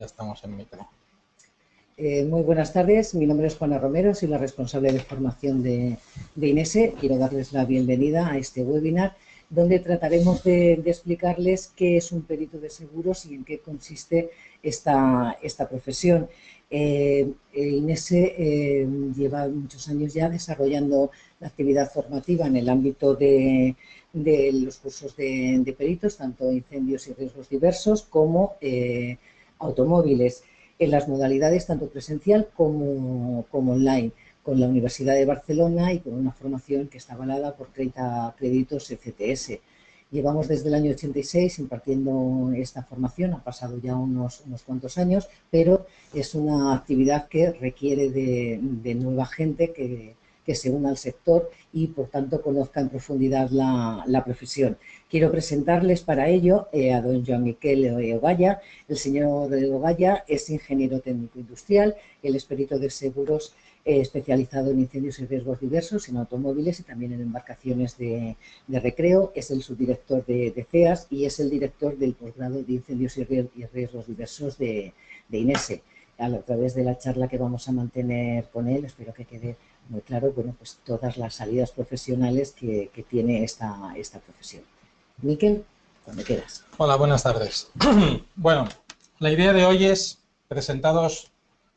Ya estamos en micro. Muy buenas tardes, mi nombre es Juana Romero, soy la responsable de formación de INESE. Quiero darles la bienvenida a este webinar donde trataremos de explicarles qué es un perito de seguros y en qué consiste esta profesión. INESE lleva muchos años ya desarrollando la actividad formativa en el ámbito de los cursos de peritos, tanto incendios y riesgos diversos como automóviles, en las modalidades tanto presencial como online, con la Universidad de Barcelona y con una formación que está avalada por 30 créditos ECTS. Llevamos desde el año 86 impartiendo esta formación, ha pasado ya unos cuantos años, pero es una actividad que requiere de nueva gente que se una al sector y, por tanto, conozca en profundidad la profesión. Quiero presentarles para ello a don Joan Miquel Ogaya. El señor Ogaya es ingeniero técnico industrial, él es perito de seguros especializado en incendios y riesgos diversos, en automóviles y también en embarcaciones de recreo, es el subdirector de CEAS y es el director del posgrado de incendios y riesgos diversos de INESE. A través de la charla que vamos a mantener con él, espero que quede muy claro, bueno, pues todas las salidas profesionales que tiene esta profesión. Miquel, cuando quieras. Hola, buenas tardes. Bueno, la idea de hoy es presentaros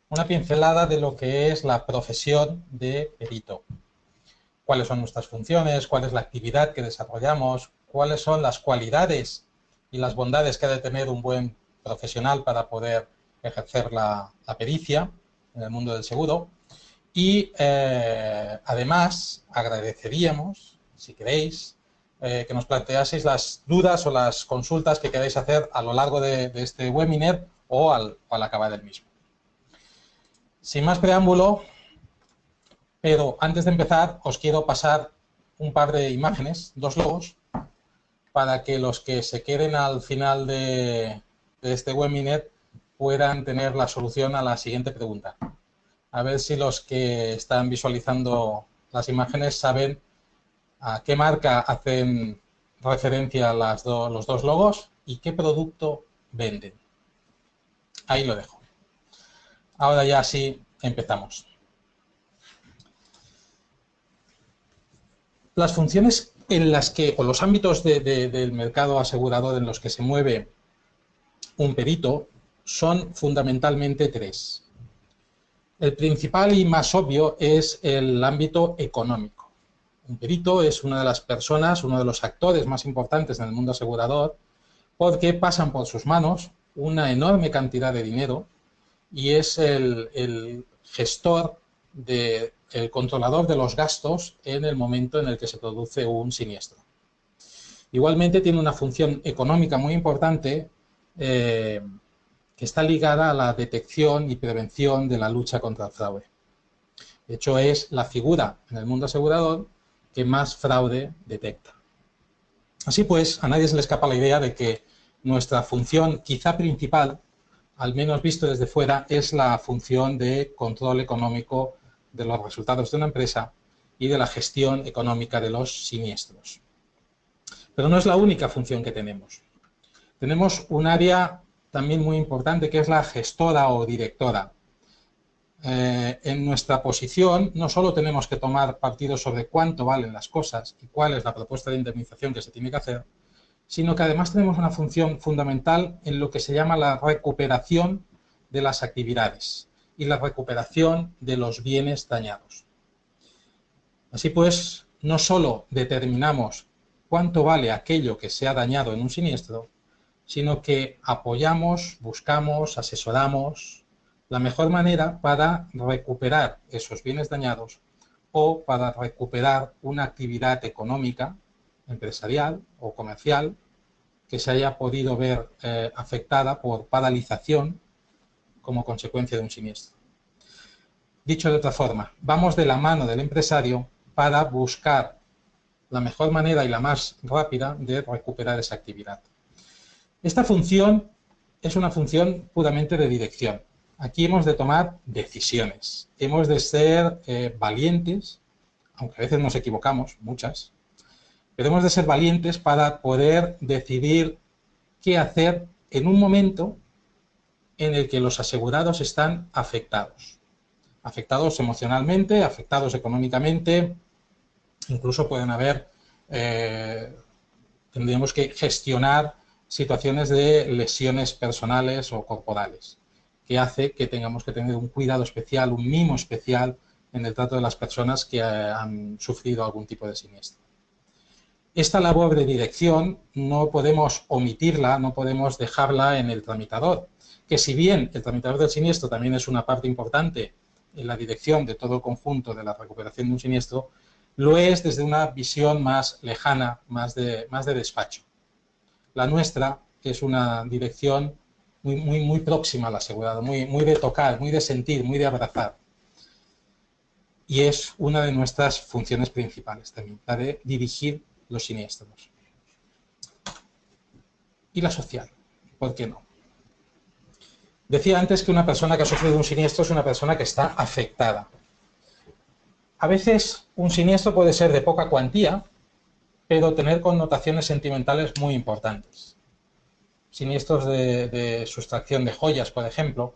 una pincelada de lo que es la profesión de perito. Cuáles son nuestras funciones, cuál es la actividad que desarrollamos, cuáles son las cualidades y las bondades que ha de tener un buen profesional para poder ejercer la pericia en el mundo del seguro. Y además agradeceríamos, si queréis, que nos planteaseis las dudas o las consultas que queráis hacer a lo largo de este webinar o al acabar el mismo. Sin más preámbulo, pero antes de empezar os quiero pasar un par de imágenes, dos logos, para que los que se queden al final de este webinar puedan tener la solución a la siguiente pregunta. A ver si los que están visualizando las imágenes saben a qué marca hacen referencia los dos logos y qué producto venden. Ahí lo dejo. Ahora ya sí empezamos. Las funciones en las que, o los ámbitos del mercado asegurador en los que se mueve un perito son fundamentalmente tres. El principal y más obvio es el ámbito económico. Un perito es una de las personas, uno de los actores más importantes en el mundo asegurador, porque pasan por sus manos una enorme cantidad de dinero y es el gestor, el controlador de los gastos en el momento en el que se produce un siniestro. Igualmente tiene una función económica muy importante que está ligada a la detección y prevención de la lucha contra el fraude. De hecho, es la figura en el mundo asegurador que más fraude detecta. Así pues, a nadie se le escapa la idea de que nuestra función quizá principal, al menos visto desde fuera, es la función de control económico de los resultados de una empresa y de la gestión económica de los siniestros. Pero no es la única función que tenemos. Tenemos un área también muy importante que es la gestora o directora. En nuestra posición no solo tenemos que tomar partido sobre cuánto valen las cosas y cuál es la propuesta de indemnización que se tiene que hacer, sino que además tenemos una función fundamental en lo que se llama la recuperación de las actividades y la recuperación de los bienes dañados. Así pues, no solo determinamos cuánto vale aquello que se ha dañado en un siniestro, sino que apoyamos, buscamos, asesoramos la mejor manera para recuperar esos bienes dañados o para recuperar una actividad económica, empresarial o comercial que se haya podido ver afectada por paralización como consecuencia de un siniestro. Dicho de otra forma, vamos de la mano del empresario para buscar la mejor manera y la más rápida de recuperar esa actividad. Esta función es una función puramente de dirección. Aquí hemos de tomar decisiones, hemos de ser valientes, aunque a veces nos equivocamos, muchas, pero hemos de ser valientes para poder decidir qué hacer en un momento en el que los asegurados están afectados. Afectados emocionalmente, afectados económicamente, incluso pueden haber, tendríamos que gestionar situaciones de lesiones personales o corporales, que hace que tengamos que tener un cuidado especial, un mimo especial en el trato de las personas que han sufrido algún tipo de siniestro. Esta labor de dirección no podemos omitirla, no podemos dejarla en el tramitador, que si bien el tramitador del siniestro también es una parte importante en la dirección de todo el conjunto de la recuperación de un siniestro, lo es desde una visión más lejana, más de despacho. La nuestra es una dirección muy próxima al asegurado, muy de tocar, muy de sentir, muy de abrazar. Y es una de nuestras funciones principales también, la de dirigir los siniestros. Y la social, ¿por qué no? Decía antes que una persona que ha sufrido un siniestro es una persona que está afectada. A veces un siniestro puede ser de poca cuantía, pero tener connotaciones sentimentales muy importantes. Siniestros de sustracción de joyas, por ejemplo,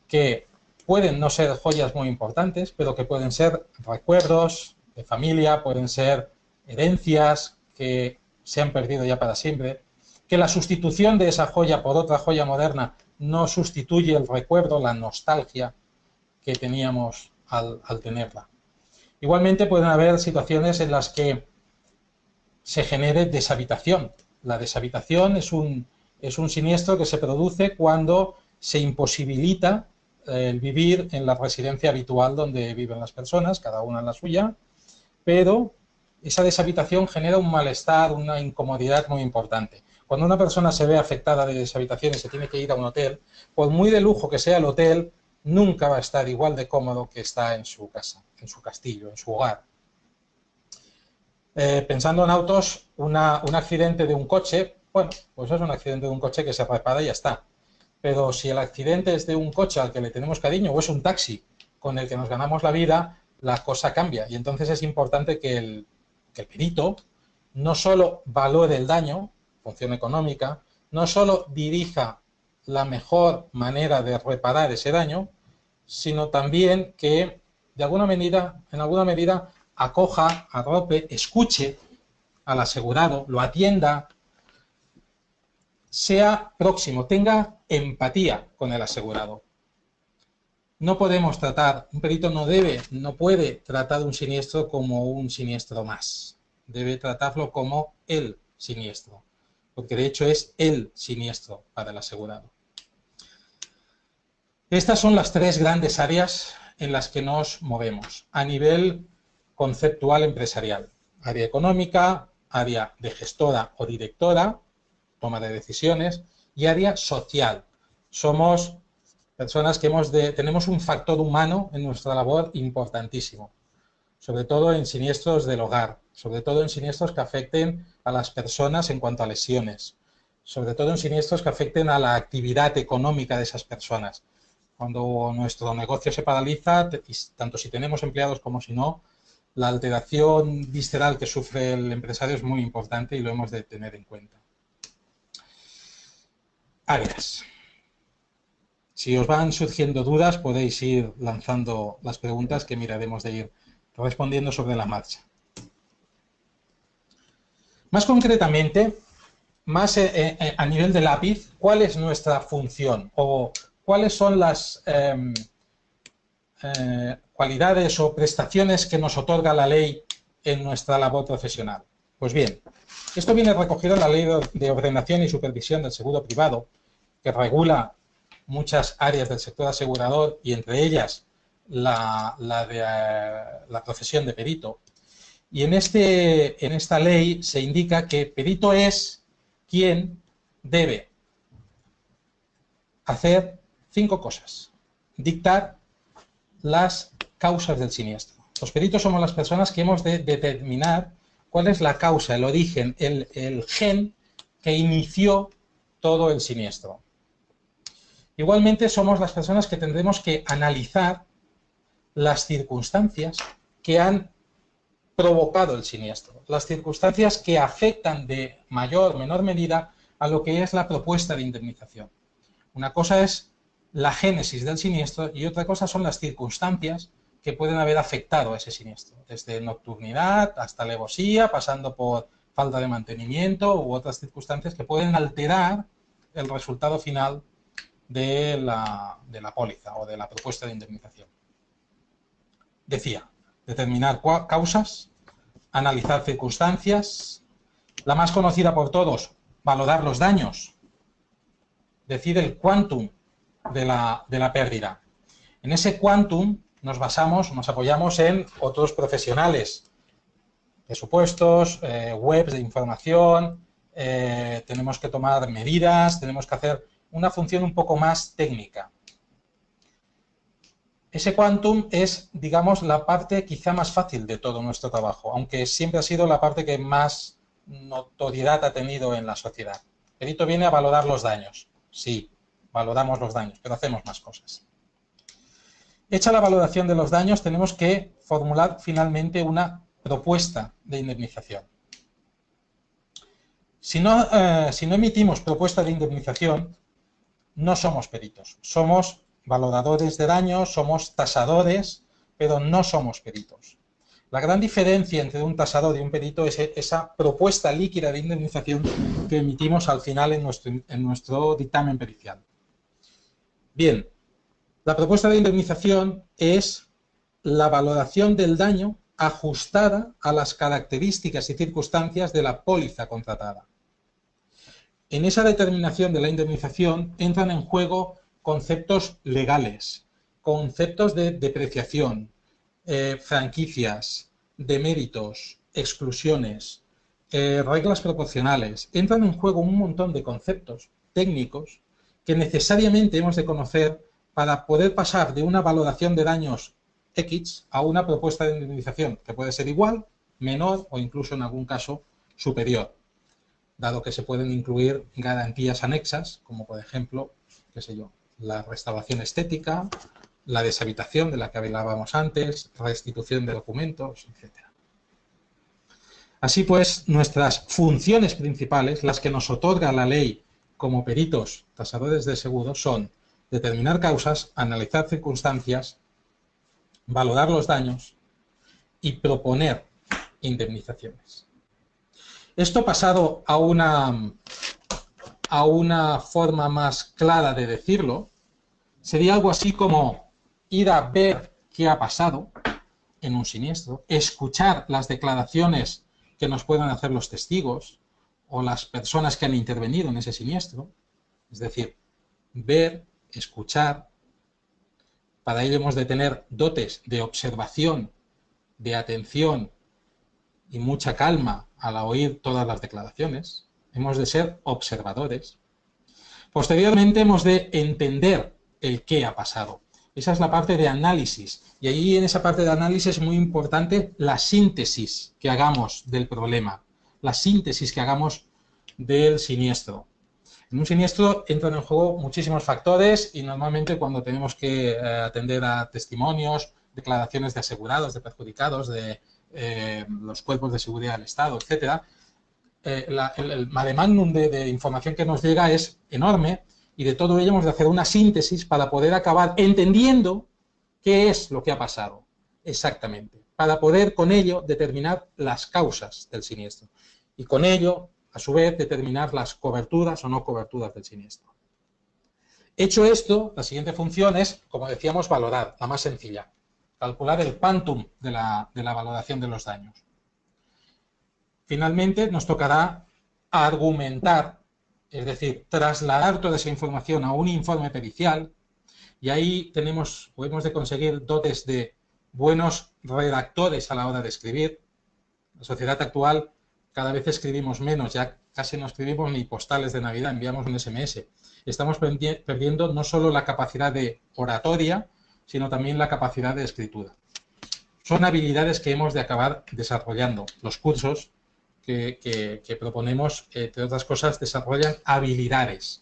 que pueden no ser joyas muy importantes, pero que pueden ser recuerdos de familia, pueden ser herencias que se han perdido ya para siempre, que la sustitución de esa joya por otra joya moderna no sustituye el recuerdo, la nostalgia que teníamos al tenerla. Igualmente pueden haber situaciones en las que se genere deshabitación. La deshabitación es un siniestro que se produce cuando se imposibilita el vivir en la residencia habitual donde viven las personas, cada una en la suya, pero esa deshabitación genera un malestar, una incomodidad muy importante. Cuando una persona se ve afectada de deshabitación y se tiene que ir a un hotel, por muy de lujo que sea el hotel, nunca va a estar igual de cómodo que está en su casa, en su castillo, en su hogar. Pensando en autos, un accidente de un coche, bueno, pues es un accidente de un coche que se repara y ya está. Pero si el accidente es de un coche al que le tenemos cariño o es un taxi con el que nos ganamos la vida, la cosa cambia. Y entonces es importante que el perito no solo valore el daño, función económica, no solo dirija la mejor manera de reparar ese daño, sino también que de alguna medida, en alguna medida, acoja, arrope, escuche al asegurado, lo atienda, sea próximo, tenga empatía con el asegurado. No podemos tratar, un perito no puede tratar un siniestro como un siniestro más. Debe tratarlo como el siniestro, porque de hecho es el siniestro para el asegurado. Estas son las tres grandes áreas en las que nos movemos a nivel conceptual empresarial. Área económica, área de gestora o directora, toma de decisiones, y área social. Somos personas que tenemos un factor humano en nuestra labor importantísimo, sobre todo en siniestros del hogar, sobre todo en siniestros que afecten a las personas en cuanto a lesiones, sobre todo en siniestros que afecten a la actividad económica de esas personas. Cuando nuestro negocio se paraliza, tanto si tenemos empleados como si no, la alteración visceral que sufre el empresario es muy importante y lo hemos de tener en cuenta. Áreas. Si os van surgiendo dudas, podéis ir lanzando las preguntas que miraremos de ir respondiendo sobre la marcha. Más concretamente, más a nivel de lápiz, ¿cuál es nuestra función? O ¿cuáles son las cualidades o prestaciones que nos otorga la ley en nuestra labor profesional? Pues bien, esto viene recogido en la Ley de Ordenación y Supervisión del Seguro Privado, que regula muchas áreas del sector asegurador y entre ellas la profesión de perito. Y en esta ley se indica que perito es quien debe hacer 5 cosas. Dictar las causas del siniestro. Los peritos somos las personas que hemos de determinar cuál es la causa, el origen, el gen que inició todo el siniestro. Igualmente somos las personas que tendremos que analizar las circunstancias que han provocado el siniestro, las circunstancias que afectan de mayor o menor medida a lo que es la propuesta de indemnización. Una cosa es la génesis del siniestro y otra cosa son las circunstancias que pueden haber afectado a ese siniestro, desde nocturnidad hasta alevosía, pasando por falta de mantenimiento u otras circunstancias que pueden alterar el resultado final de la póliza o de la propuesta de indemnización. Decía, determinar causas, analizar circunstancias, la más conocida por todos, valorar los daños, decir el quantum de la pérdida. En ese quantum nos apoyamos en otros profesionales, presupuestos, webs de información, tenemos que tomar medidas, tenemos que hacer una función un poco más técnica. Ese quantum es, digamos, la parte quizá más fácil de todo nuestro trabajo, aunque siempre ha sido la parte que más notoriedad ha tenido en la sociedad. El perito viene a valorar los daños. Sí, valoramos los daños, pero hacemos más cosas. Hecha la valoración de los daños, tenemos que formular finalmente una propuesta de indemnización. Si no emitimos propuesta de indemnización, no somos peritos. Somos valoradores de daños, somos tasadores, pero no somos peritos. La gran diferencia entre un tasador y un perito es esa propuesta líquida de indemnización que emitimos al final en nuestro dictamen pericial. Bien, la propuesta de indemnización es la valoración del daño ajustada a las características y circunstancias de la póliza contratada. En esa determinación de la indemnización entran en juego conceptos legales, conceptos de depreciación, franquicias, deméritos, exclusiones, reglas proporcionales. Entran en juego un montón de conceptos técnicos que necesariamente hemos de conocer para poder pasar de una valoración de daños X a una propuesta de indemnización que puede ser igual, menor o incluso en algún caso superior, dado que se pueden incluir garantías anexas, como por ejemplo, qué sé yo, la restauración estética, la deshabitación de la que hablábamos antes, restitución de documentos, etc. Así pues, nuestras funciones principales, las que nos otorga la ley como peritos tasadores de seguros, son determinar causas, analizar circunstancias, valorar los daños y proponer indemnizaciones. Esto pasado a una forma más clara de decirlo, sería algo así como ir a ver qué ha pasado en un siniestro, escuchar las declaraciones que nos puedan hacer los testigos o las personas que han intervenido en ese siniestro, es decir, ver, escuchar. Para ello hemos de tener dotes de observación, de atención y mucha calma al oír todas las declaraciones. Hemos de ser observadores. Posteriormente hemos de entender el qué ha pasado. Esa es la parte de análisis. Y ahí en esa parte de análisis es muy importante la síntesis que hagamos del problema, la síntesis que hagamos del siniestro. En un siniestro entran en juego muchísimos factores y normalmente cuando tenemos que atender a testimonios, declaraciones de asegurados, de perjudicados, de los cuerpos de seguridad del Estado, etc., el mare magnum de información que nos llega es enorme y de todo ello hemos de hacer una síntesis para poder acabar entendiendo qué es lo que ha pasado exactamente, para poder con ello determinar las causas del siniestro y con ello a su vez determinar las coberturas o no coberturas del siniestro. Hecho esto, la siguiente función es, como decíamos, valorar, la más sencilla, calcular el quantum de la valoración de los daños. Finalmente nos tocará argumentar, es decir, trasladar toda esa información a un informe pericial y ahí hemos de conseguir dotes de buenos redactores a la hora de escribir. En la sociedad actual cada vez escribimos menos, ya casi no escribimos ni postales de Navidad, enviamos un SMS. Estamos perdiendo no solo la capacidad de oratoria, sino también la capacidad de escritura. Son habilidades que hemos de acabar desarrollando. Los cursos que proponemos, entre otras cosas, desarrollan habilidades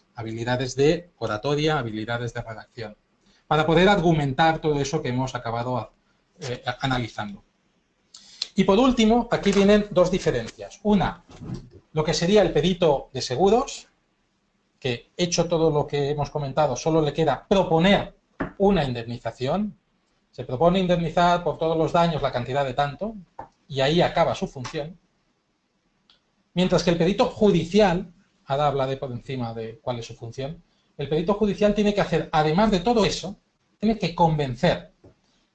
de oratoria, habilidades de redacción, para poder argumentar todo eso que hemos acabado analizando. Y por último, aquí vienen dos diferencias. Una, lo que sería el perito de seguros, que, hecho todo lo que hemos comentado, solo le queda proponer una indemnización. Se propone indemnizar por todos los daños la cantidad de tanto, y ahí acaba su función. Mientras que el perito judicial, ahora hablaré por encima de cuál es su función, el perito judicial tiene que hacer, además de todo eso, tiene que convencer.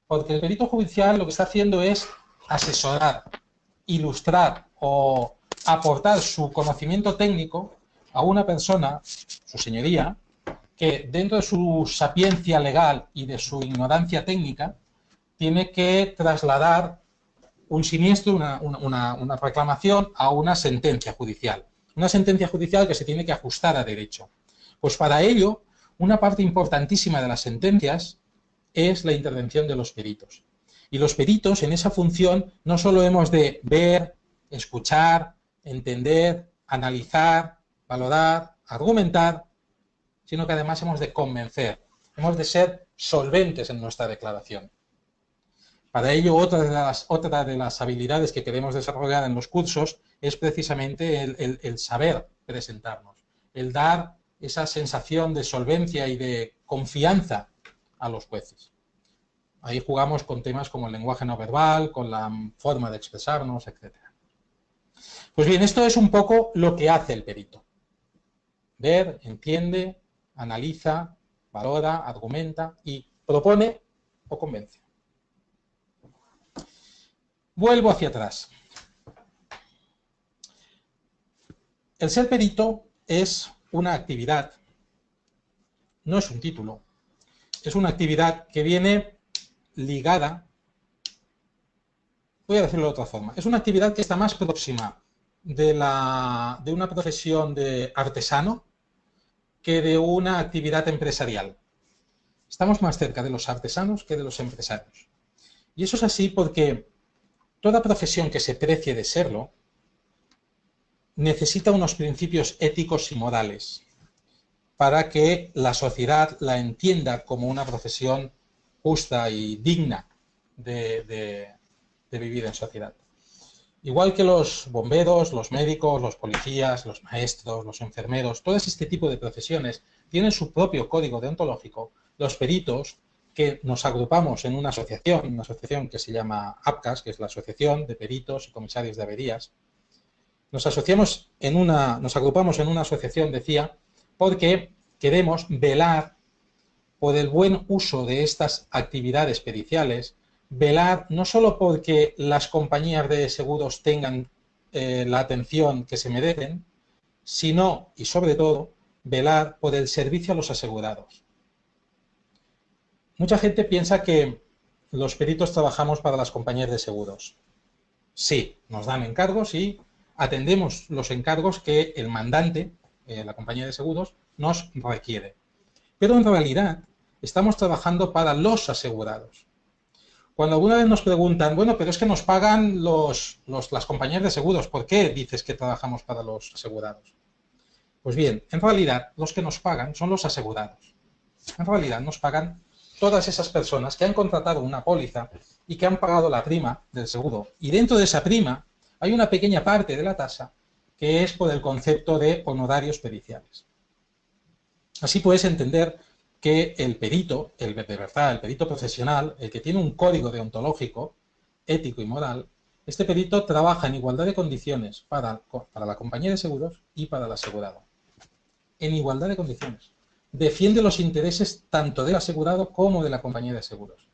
Porque el perito judicial lo que está haciendo es asesorar, ilustrar o aportar su conocimiento técnico a una persona, su señoría, que dentro de su sapiencia legal y de su ignorancia técnica, tiene que trasladar un siniestro, una reclamación a una sentencia judicial. Una sentencia judicial que se tiene que ajustar a derecho. Pues para ello, una parte importantísima de las sentencias es la intervención de los peritos. Y los peritos, en esa función, no solo hemos de ver, escuchar, entender, analizar, valorar, argumentar, sino que además hemos de convencer, hemos de ser solventes en nuestra declaración. Para ello, otra de las habilidades que queremos desarrollar en los cursos es precisamente el saber presentarnos, el dar esa sensación de solvencia y de confianza a los jueces. Ahí jugamos con temas como el lenguaje no verbal, con la forma de expresarnos, etc. Pues bien, esto es un poco lo que hace el perito. Ver, entiende, analiza, valora, argumenta y propone o convence. Vuelvo hacia atrás. El ser perito es una actividad, no es un título, es una actividad que viene ligada, voy a decirlo de otra forma, es una actividad que está más próxima de una profesión de artesano que de una actividad empresarial. Estamos más cerca de los artesanos que de los empresarios. Y eso es así porque toda profesión que se precie de serlo necesita unos principios éticos y morales para que la sociedad la entienda como una profesión justa y digna de vivir en sociedad. Igual que los bomberos, los médicos, los policías, los maestros, los enfermeros, todo este tipo de profesiones tienen su propio código deontológico, los peritos, que nos agrupamos en una asociación que se llama APCAS, que es la Asociación de Peritos y Comisarios de Averías, nos agrupamos en una asociación, decía, porque queremos velar por el buen uso de estas actividades periciales, velar no solo porque las compañías de seguros tengan la atención que se merecen, sino, y sobre todo, velar por el servicio a los asegurados. Mucha gente piensa que los peritos trabajamos para las compañías de seguros. Sí, nos dan encargos y atendemos los encargos que el mandante, la compañía de seguros, nos requiere. Pero en realidad estamos trabajando para los asegurados. Cuando alguna vez nos preguntan, bueno, pero es que nos pagan las compañías de seguros, ¿por qué dices que trabajamos para los asegurados? Pues bien, en realidad los que nos pagan son los asegurados. En realidad nos pagan todas esas personas que han contratado una póliza y que han pagado la prima del seguro. Y dentro de esa prima hay una pequeña parte de la tasa que es por el concepto de honorarios periciales. Así puedes entender que el perito, de verdad, el perito profesional, el que tiene un código deontológico, ético y moral, este perito trabaja en igualdad de condiciones para la compañía de seguros y para el asegurado. En igualdad de condiciones. Defiende los intereses tanto del asegurado como de la compañía de seguros.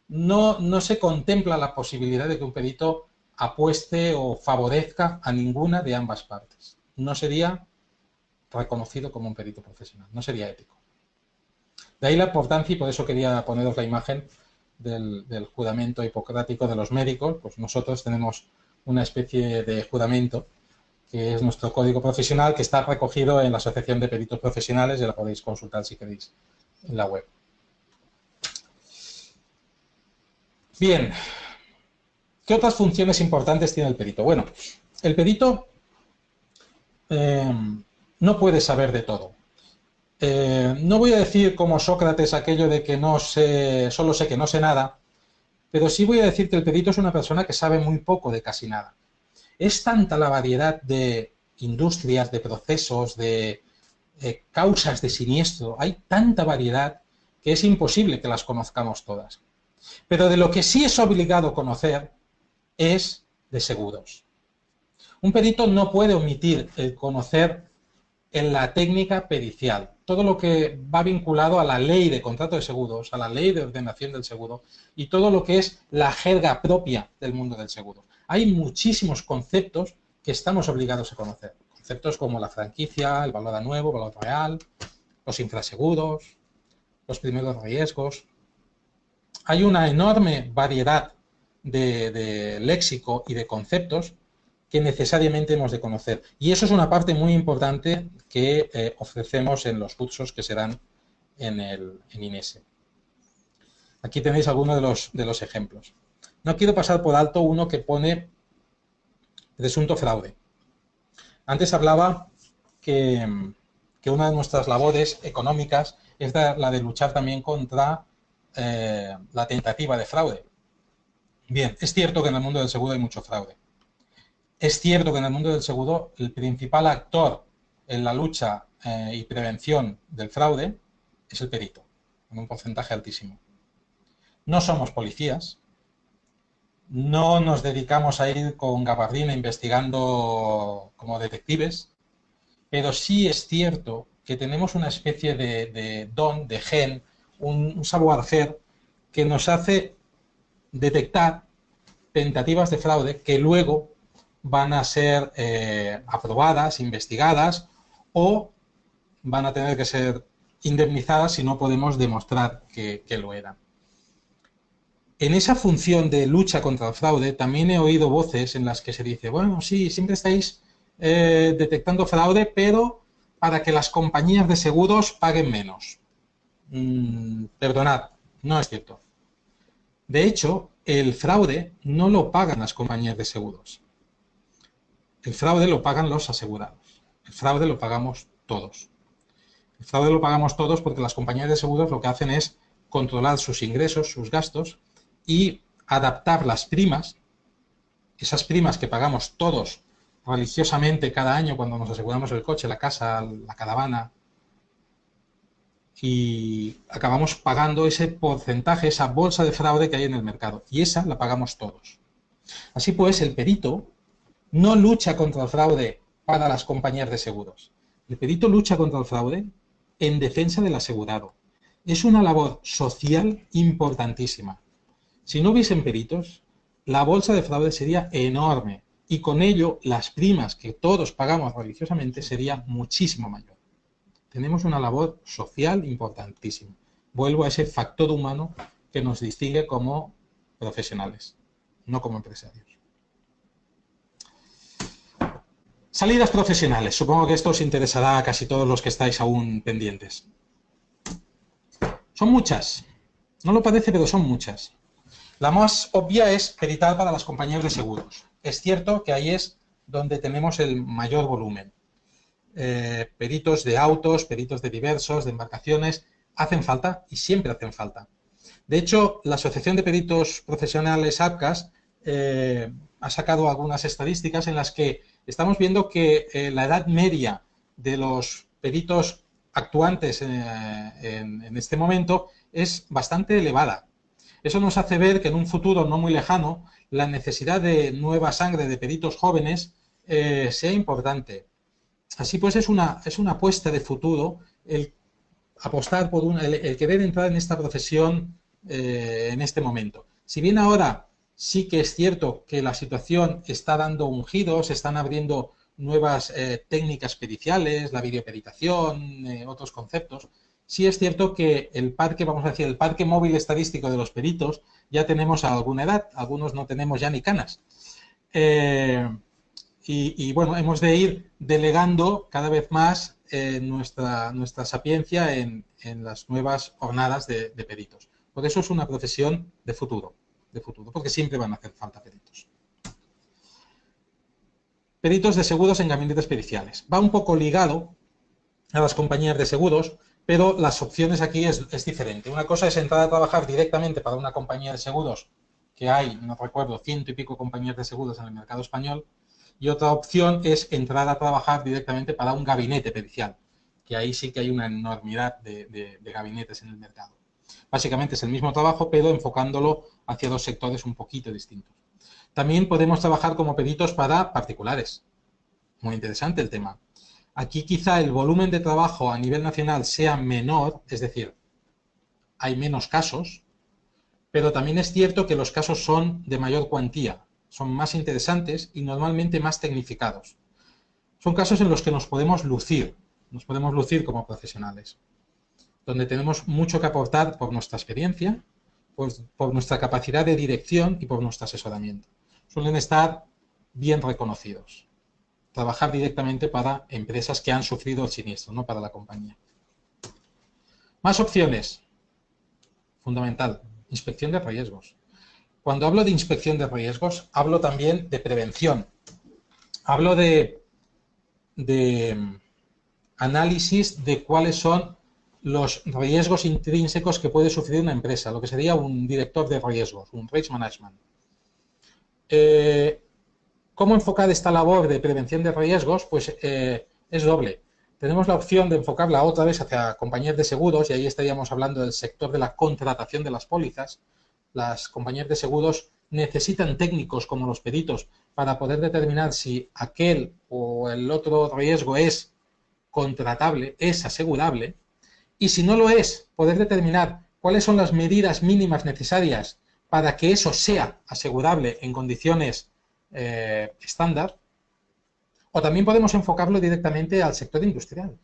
No se contempla la posibilidad de que un perito apueste o favorezca a ninguna de ambas partes. No sería reconocido como un perito profesional, no sería ético. De ahí la importancia, y por eso quería poneros la imagen del juramento hipocrático de los médicos. Pues nosotros tenemos una especie de juramento que es nuestro código profesional, que está recogido en la Asociación de Peritos Profesionales y la podéis consultar si queréis en la web. Bien, ¿qué otras funciones importantes tiene el perito? Bueno, el perito no puede saber de todo. No voy a decir como Sócrates aquello de que solo sé que no sé nada, pero sí voy a decir que el perito es una persona que sabe muy poco de casi nada. Es tanta la variedad de industrias, de procesos, de causas de siniestro, hay tanta variedad que es imposible que las conozcamos todas. Pero de lo que sí es obligado conocer es de seguros. Un perito no puede omitir el conocer en la técnica pericial, todo lo que va vinculado a la ley de contrato de seguros, a la ley de ordenación del seguro y todo lo que es la jerga propia del mundo del seguro. Hay muchísimos conceptos que estamos obligados a conocer. Conceptos como la franquicia, el valor a nuevo, valor real, los infraseguros, los primeros riesgos. Hay una enorme variedad de léxico y de conceptos que necesariamente hemos de conocer. Y eso es una parte muy importante que ofrecemos en los cursos que serán en INESE. Aquí tenéis algunos de los ejemplos. No quiero pasar por alto uno que pone presunto fraude. Antes hablaba que una de nuestras labores económicas es la de luchar también contra la tentativa de fraude. Bien, es cierto que en el mundo del seguro hay mucho fraude. Es cierto que en el mundo del seguro el principal actor en la lucha y prevención del fraude es el perito, en un porcentaje altísimo. No somos policías, no nos dedicamos a ir con gabardina investigando como detectives, pero sí es cierto que tenemos una especie de don, de gen, un savoir-faire que nos hace detectar tentativas de fraude que luego van a ser aprobadas, investigadas o van a tener que ser indemnizadas si no podemos demostrar que lo eran. En esa función de lucha contra el fraude también he oído voces en las que se dice, bueno, sí, siempre estáis detectando fraude, pero para que las compañías de seguros paguen menos. Perdonad, no es cierto. De hecho, el fraude no lo pagan las compañías de seguros. El fraude lo pagan los asegurados. El fraude lo pagamos todos. El fraude lo pagamos todos porque las compañías de seguros lo que hacen es controlar sus ingresos, sus gastos y adaptar las primas, esas primas que pagamos todos religiosamente cada año cuando nos aseguramos el coche, la casa, la caravana, y acabamos pagando ese porcentaje, esa bolsa de fraude que hay en el mercado. Y esa la pagamos todos. Así pues, el perito no lucha contra el fraude para las compañías de seguros. El perito lucha contra el fraude en defensa del asegurado. Es una labor social importantísima. Si no hubiesen peritos, la bolsa de fraude sería enorme y con ello las primas que todos pagamos religiosamente sería muchísimo mayor. Tenemos una labor social importantísima. Vuelvo a ese factor humano que nos distingue como profesionales, no como empresarios. Salidas profesionales. Supongo que esto os interesará a casi todos los que estáis aún pendientes. Son muchas. No lo parece, pero son muchas. La más obvia es peritar para las compañías de seguros. Es cierto que ahí es donde tenemos el mayor volumen. Peritos de autos, peritos de diversos, de embarcaciones, hacen falta y siempre hacen falta. De hecho, la Asociación de Peritos Profesionales APCAS ha sacado algunas estadísticas en las que estamos viendo que la edad media de los peritos actuantes en este momento es bastante elevada. Eso nos hace ver que en un futuro no muy lejano la necesidad de nueva sangre de peritos jóvenes sea importante. Así pues es una apuesta de futuro el apostar por el querer entrar en esta profesión en este momento. Si bien ahora sí que es cierto que la situación está dando un giro, se están abriendo nuevas técnicas periciales, la videoperitación, otros conceptos, sí es cierto que el parque, vamos a decir, el parque móvil estadístico de los peritos ya tenemos a alguna edad, algunos no tenemos ya ni canas. Y bueno, hemos de ir delegando cada vez más nuestra sapiencia en las nuevas jornadas de peritos. Por eso es una profesión de futuro, porque siempre van a hacer falta peritos. Peritos de seguros en gabinetes periciales. Va un poco ligado a las compañías de seguros, pero las opciones aquí es diferente. Una cosa es entrar a trabajar directamente para una compañía de seguros, que hay, no recuerdo, 100 y pico compañías de seguros en el mercado español, y otra opción es entrar a trabajar directamente para un gabinete pericial. que ahí sí que hay una enormidad de gabinetes en el mercado. Básicamente es el mismo trabajo, pero enfocándolo hacia dos sectores un poquito distintos. También podemos trabajar como peritos para particulares. Muy interesante el tema. Aquí quizá el volumen de trabajo a nivel nacional sea menor, es decir, hay menos casos, pero también es cierto que los casos son de mayor cuantía, son más interesantes y normalmente más tecnificados. Son casos en los que nos podemos lucir como profesionales, donde tenemos mucho que aportar por nuestra experiencia, pues, por nuestra capacidad de dirección y por nuestro asesoramiento. Suelen estar bien reconocidos. Trabajar directamente para empresas que han sufrido el siniestro, no para la compañía. Más opciones. Fundamental. Inspección de riesgos. Cuando hablo de inspección de riesgos, hablo también de prevención. Hablo de análisis de cuáles son los riesgos intrínsecos que puede sufrir una empresa, lo que sería un director de riesgos, un risk management. ¿Cómo enfocar esta labor de prevención de riesgos? Pues es doble. Tenemos la opción de enfocarla otra vez hacia compañías de seguros, y ahí estaríamos hablando del sector de la contratación de las pólizas. Las compañías de seguros necesitan técnicos como los peritos para poder determinar si aquel o el otro riesgo es contratable, es asegurable, y si no lo es, poder determinar cuáles son las medidas mínimas necesarias para que eso sea asegurable en condiciones estándar. O también podemos enfocarlo directamente al sector industrial.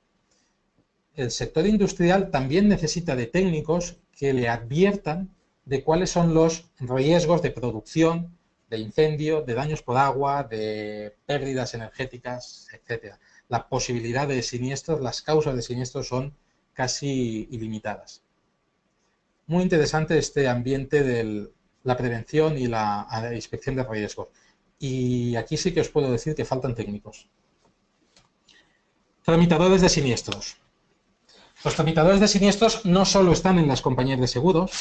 El sector industrial también necesita de técnicos que le adviertan de cuáles son los riesgos de producción, de incendio, de daños por agua, de pérdidas energéticas, etc. La posibilidad de siniestros, las causas de siniestros son casi ilimitadas. Muy interesante este ambiente de la prevención y la inspección de riesgos. Y aquí sí que os puedo decir que faltan técnicos. Tramitadores de siniestros. Los tramitadores de siniestros no solo están en las compañías de seguros,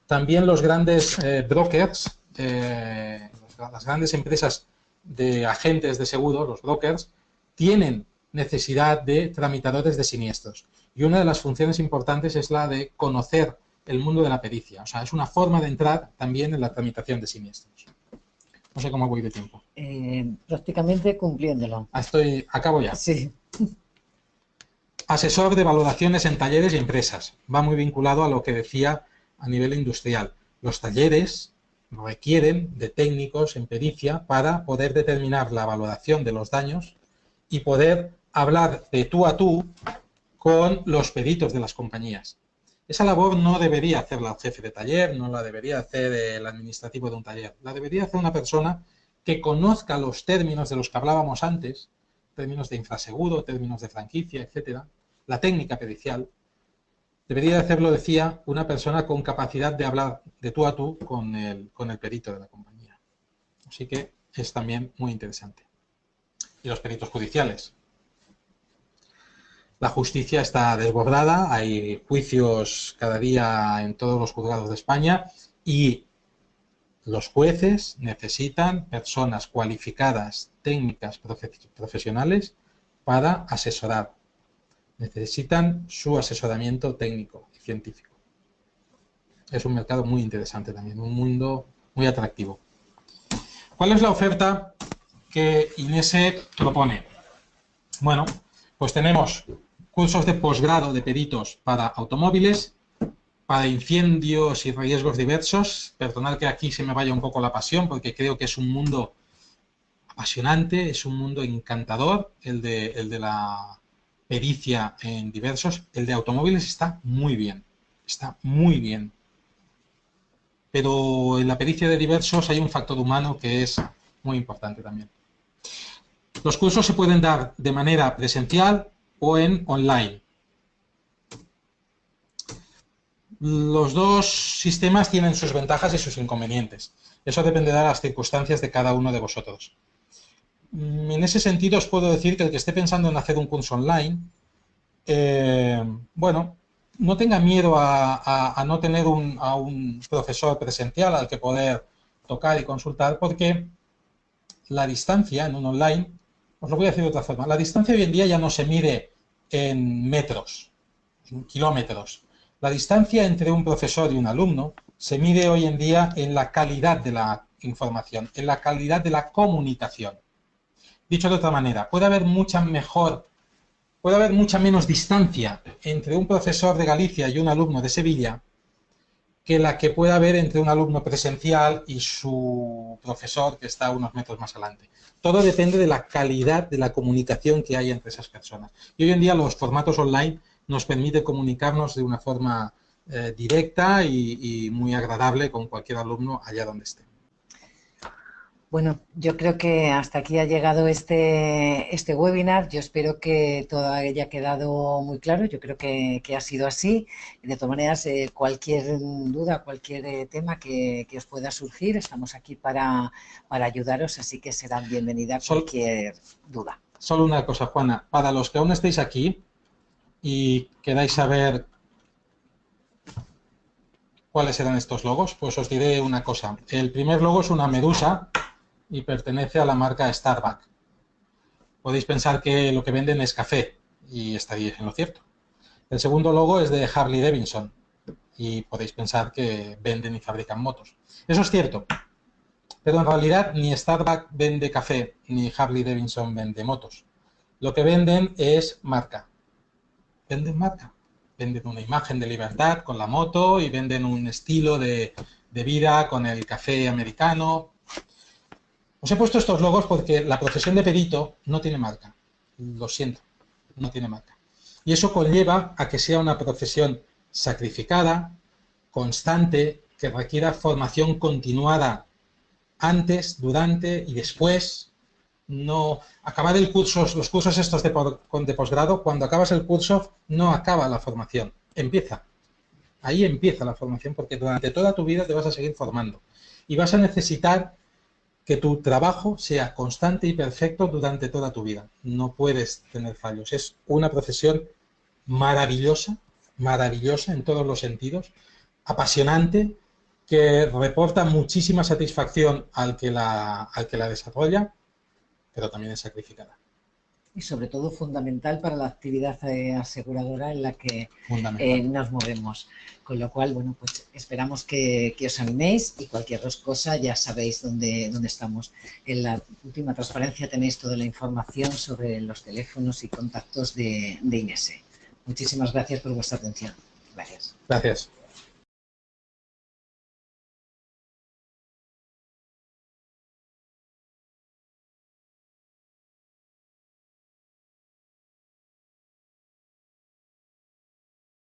también los grandes brokers, las grandes empresas de agentes de seguros, los brokers, tienen necesidad de tramitadores de siniestros. Y una de las funciones importantes es la de conocer el mundo de la pericia. O sea, es una forma de entrar también en la tramitación de siniestros. No sé cómo voy de tiempo. Prácticamente cumpliéndolo. Acabo ya. Sí. Asesor de valoraciones en talleres y empresas. Va muy vinculado a lo que decía a nivel industrial. Los talleres requieren de técnicos en pericia para poder determinar la valoración de los daños y poder hablar de tú a tú con los peritos de las compañías. Esa labor no debería hacerla el jefe de taller, no la debería hacer el administrativo de un taller. La debería hacer una persona que conozca los términos de los que hablábamos antes, términos de infraseguro, términos de franquicia, etcétera, la técnica pericial. Debería hacerlo, decía, una persona con capacidad de hablar de tú a tú con el perito de la compañía. Así que es también muy interesante. Y los peritos judiciales. La justicia está desbordada, hay juicios cada día en todos los juzgados de España y los jueces necesitan personas cualificadas, técnicas, profesionales para asesorar. Necesitan su asesoramiento técnico y científico. Es un mercado muy interesante también, un mundo muy atractivo. ¿Cuál es la oferta que INESE propone? Bueno, pues tenemos cursos de posgrado de peritos para automóviles, para incendios y riesgos diversos. Perdonad que aquí se me vaya un poco la pasión, porque creo que es un mundo apasionante, es un mundo encantador, el de la pericia en diversos. El de automóviles está muy bien, pero en la pericia de diversos hay un factor humano que es muy importante también. Los cursos se pueden dar de manera presencial o en online. Los dos sistemas tienen sus ventajas y sus inconvenientes. Eso dependerá de las circunstancias de cada uno de vosotros. En ese sentido os puedo decir que el que esté pensando en hacer un curso online, bueno, no tenga miedo a no tener a un profesor presencial al que poder tocar y consultar, porque la distancia en un online, os lo voy a decir de otra forma, la distancia hoy en día ya no se mide en metros, en kilómetros. La distancia entre un profesor y un alumno se mide hoy en día en la calidad de la información, en la calidad de la comunicación. Dicho de otra manera, puede haber mucha menos distancia entre un profesor de Galicia y un alumno de Sevilla que la que puede haber entre un alumno presencial y su profesor que está unos metros más adelante. Todo depende de la calidad de la comunicación que hay entre esas personas. Y hoy en día los formatos online nos permiten comunicarnos de una forma directa y muy agradable con cualquier alumno allá donde esté. Bueno, yo creo que hasta aquí ha llegado este webinar. Yo espero que todo haya quedado muy claro. Yo creo que ha sido así. De todas maneras, cualquier duda, cualquier tema que os pueda surgir, estamos aquí para ayudaros, así que serán bienvenida cualquier duda. Solo una cosa, Juana. Para los que aún estéis aquí y queráis saber cuáles eran estos logos, pues os diré una cosa. El primer logo es una medusa y pertenece a la marca Starbucks. Podéis pensar que lo que venden es café y estaréis en lo cierto. El segundo logo es de Harley Davidson y podéis pensar que venden y fabrican motos. Eso es cierto, pero en realidad ni Starbucks vende café ni Harley Davidson vende motos. Lo que venden es marca. Venden marca. Venden una imagen de libertad con la moto y venden un estilo de vida con el café americano. Os he puesto estos logos porque la profesión de perito no tiene marca. Lo siento, no tiene marca. Y eso conlleva a que sea una profesión sacrificada, constante, que requiera formación continuada antes, durante y después. No acabar el curso, los cursos estos de posgrado, cuando acabas el curso no acaba la formación, empieza. Ahí empieza la formación porque durante toda tu vida te vas a seguir formando y vas a necesitar que tu trabajo sea constante y perfecto durante toda tu vida. No puedes tener fallos. Es una profesión maravillosa, maravillosa en todos los sentidos, apasionante, que reporta muchísima satisfacción al que la desarrolla, pero también es sacrificada. Y sobre todo fundamental para la actividad aseguradora en la que nos movemos. Con lo cual, bueno, pues esperamos que os animéis y cualquier cosa ya sabéis dónde estamos. En la última transparencia tenéis toda la información sobre los teléfonos y contactos de INESE. Muchísimas gracias por vuestra atención. Gracias. Gracias.